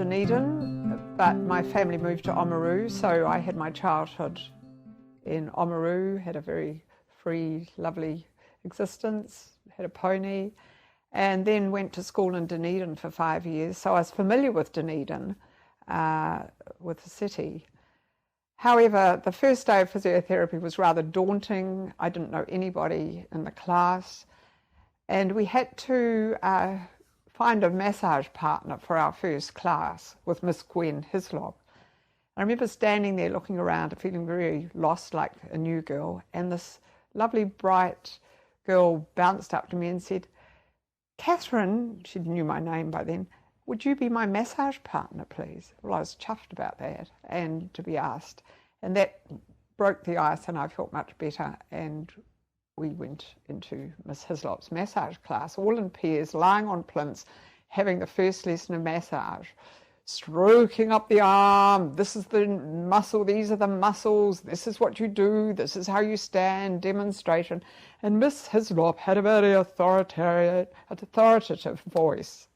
Dunedin, but my family moved to Oamaru, so I had my childhood in Oamaru, had a very free, lovely existence, had a pony, and then went to school in Dunedin for 5 years. So I was familiar with Dunedin, with the city. However, the first day of physiotherapy was rather daunting. I didn't know anybody in the class, and we had to find a massage partner for our first class with Miss Gwen Hislop. I remember standing there looking around and feeling very lost, like a new girl, and this lovely bright girl bounced up to me and said, "Catherine," she knew my name by then, "would you be my massage partner, please?" Well, I was chuffed about that and to be asked, and that broke the ice and I felt much better, and we went into Miss Hislop's massage class, all in pairs, lying on plinths, having the first lesson of massage, stroking up the arm. This is the muscle, these are the muscles, this is what you do, this is how you stand, demonstration. And Miss Hislop had a very authoritative voice,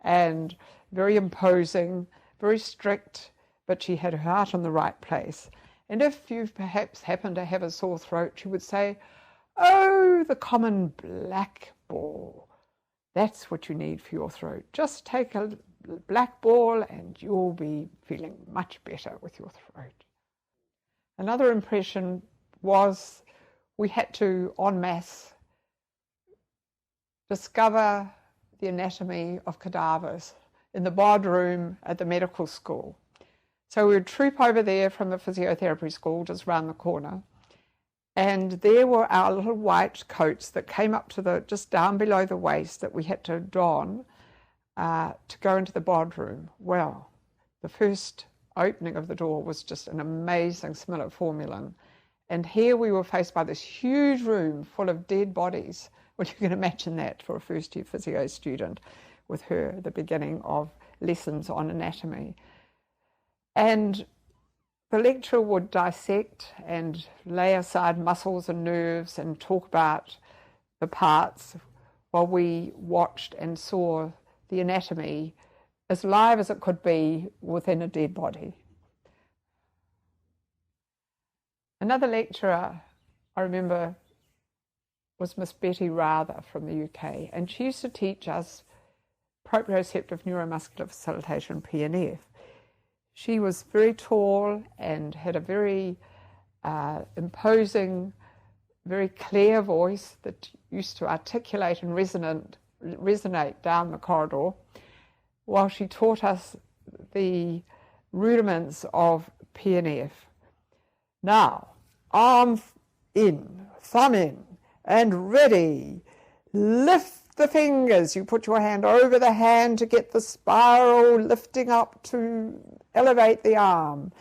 and very imposing, very strict, but she had her heart in the right place. And if you perhaps happen to have a sore throat, she would say, "Oh, the common black ball. That's what you need for your throat. Just take a black ball and you'll be feeling much better with your throat." Another impression was we had to, en masse, discover the anatomy of cadavers in the bod room at the medical school. So we would troop over there from the physiotherapy school just round the corner, and there were our little white coats that came up to just down below the waist that we had to don to go into the bod room. Well, the first opening of the door was just an amazing smell of formalin. And here we were faced by this huge room full of dead bodies. Well, you can imagine that for a first-year physio student with her at the beginning of lessons on anatomy. And the lecturer would dissect and lay aside muscles and nerves and talk about the parts while we watched and saw the anatomy as live as it could be within a dead body. Another lecturer I remember was Miss Betty Rather from the UK, and she used to teach us proprioceptive neuromuscular facilitation, PNF. She was very tall and had a very imposing, very clear voice that used to articulate and resonate down the corridor while she taught us the rudiments of PNF. Now, arm in, thumb in, and ready. Lift the fingers. You put your hand over the hand to get the spiral lifting up to elevate the arm.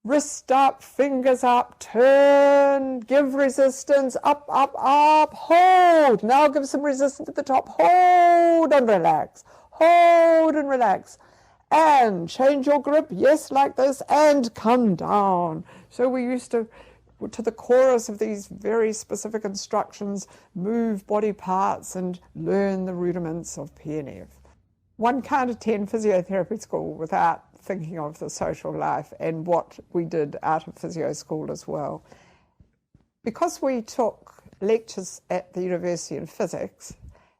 Wrist up, fingers up, turn, give resistance, up, up, up, hold. Now give some resistance at the top, hold and relax, hold and relax. And change your grip, yes, like this, and come down. So we used to the chorus of these very specific instructions, move body parts and learn the rudiments of PNF. One can't attend physiotherapy school without thinking of the social life and what we did out of physio school as well. Because we took lectures at the university in physics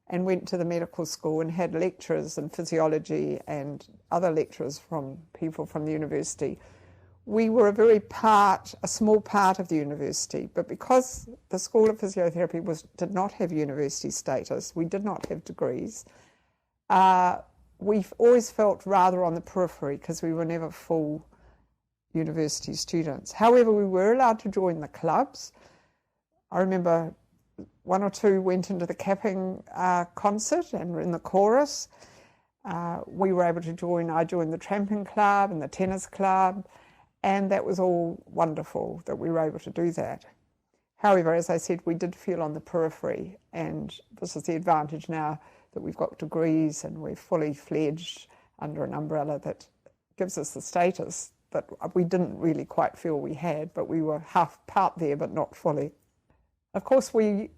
and went to the medical school and had lecturers in physiology and other lecturers from people from the university, we were a small part of the university. But because the School of Physiotherapy did not have university status, we did not have degrees, we've always felt rather on the periphery because we were never full university students. However, we were allowed to join the clubs. I remember one or two went into the capping concert and were in the chorus. We were able to I joined the tramping club and the tennis club, and that was all wonderful that we were able to do that. However, as I said, we did feel on the periphery, and this is the advantage now that we've got degrees and we're fully fledged under an umbrella that gives us the status that we didn't really quite feel we had, but we were half part there but not fully. Of course, we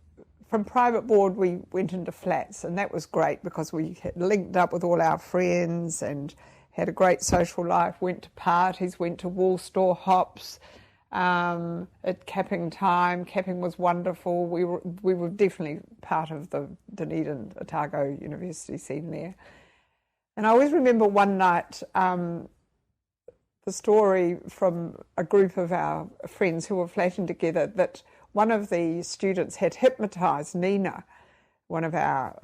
from private board we went into flats, and that was great because we had linked up with all our friends and had a great social life, went to parties, went to Wool Store hops at capping time. Capping was wonderful. We were definitely part of the Dunedin Otago University scene there. And I always remember one night the story from a group of our friends who were flatting together that one of the students had hypnotised Nina, one of our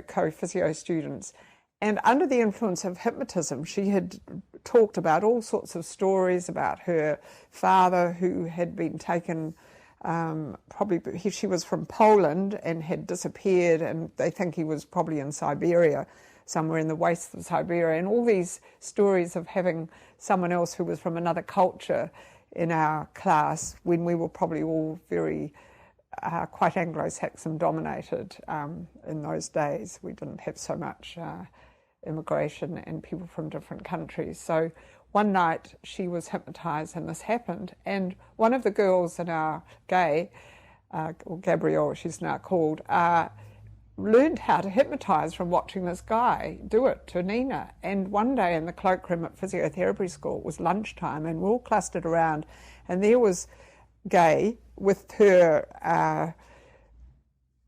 co-physio students, and under the influence of hypnotism, she had talked about all sorts of stories about her father who had been taken, she was from Poland and had disappeared, and they think he was probably in Siberia, somewhere in the wastes of Siberia, and all these stories of having someone else who was from another culture in our class when we were probably all very quite Anglo-Saxon dominated in those days. We didn't have so much immigration and people from different countries. So one night she was hypnotised and this happened, and one of the girls in our gay, or Gabrielle she's now called, learned how to hypnotise from watching this guy do it to Nina. And one day in the cloakroom at physiotherapy school, it was lunchtime, and we're all clustered around, and there was Gay with her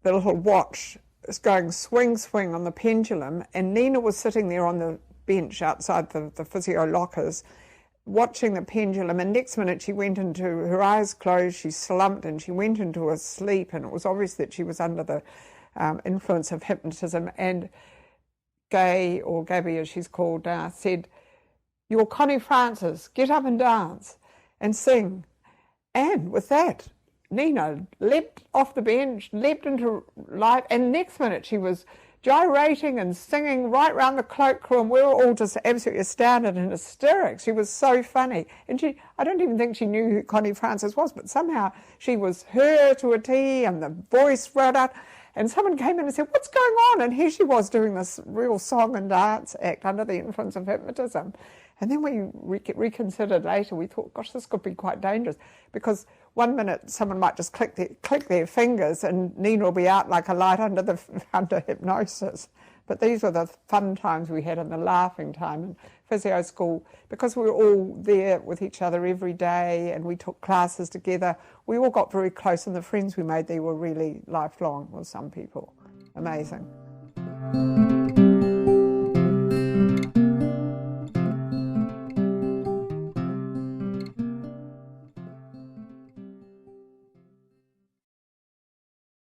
the little watch going swing, swing on the pendulum, and Nina was sitting there on the bench outside the physio lockers watching the pendulum, and next minute she went into, her eyes closed, she slumped and she went into a sleep, and it was obvious that she was under the influence of hypnotism. And Gay, or Gabby as she's called now, said, "You're Connie Francis, get up and dance and sing." And with that, Nina leapt off the bench, leapt into life, and next minute she was gyrating and singing right round the cloakroom. We were all just absolutely astounded and hysterics. She was so funny. And I don't even think she knew who Connie Francis was, but somehow she was her to a T, and the voice right out. And someone came in and said, "What's going on?" And here she was doing this real song and dance act under the influence of hypnotism. And then we reconsidered later. We thought, gosh, this could be quite dangerous, because one minute someone might just click their fingers and Nina will be out like a light under hypnosis. But these were the fun times we had and the laughing time in physio school, because we were all there with each other every day and we took classes together. We all got very close, and the friends we made there were really lifelong with some people. Amazing.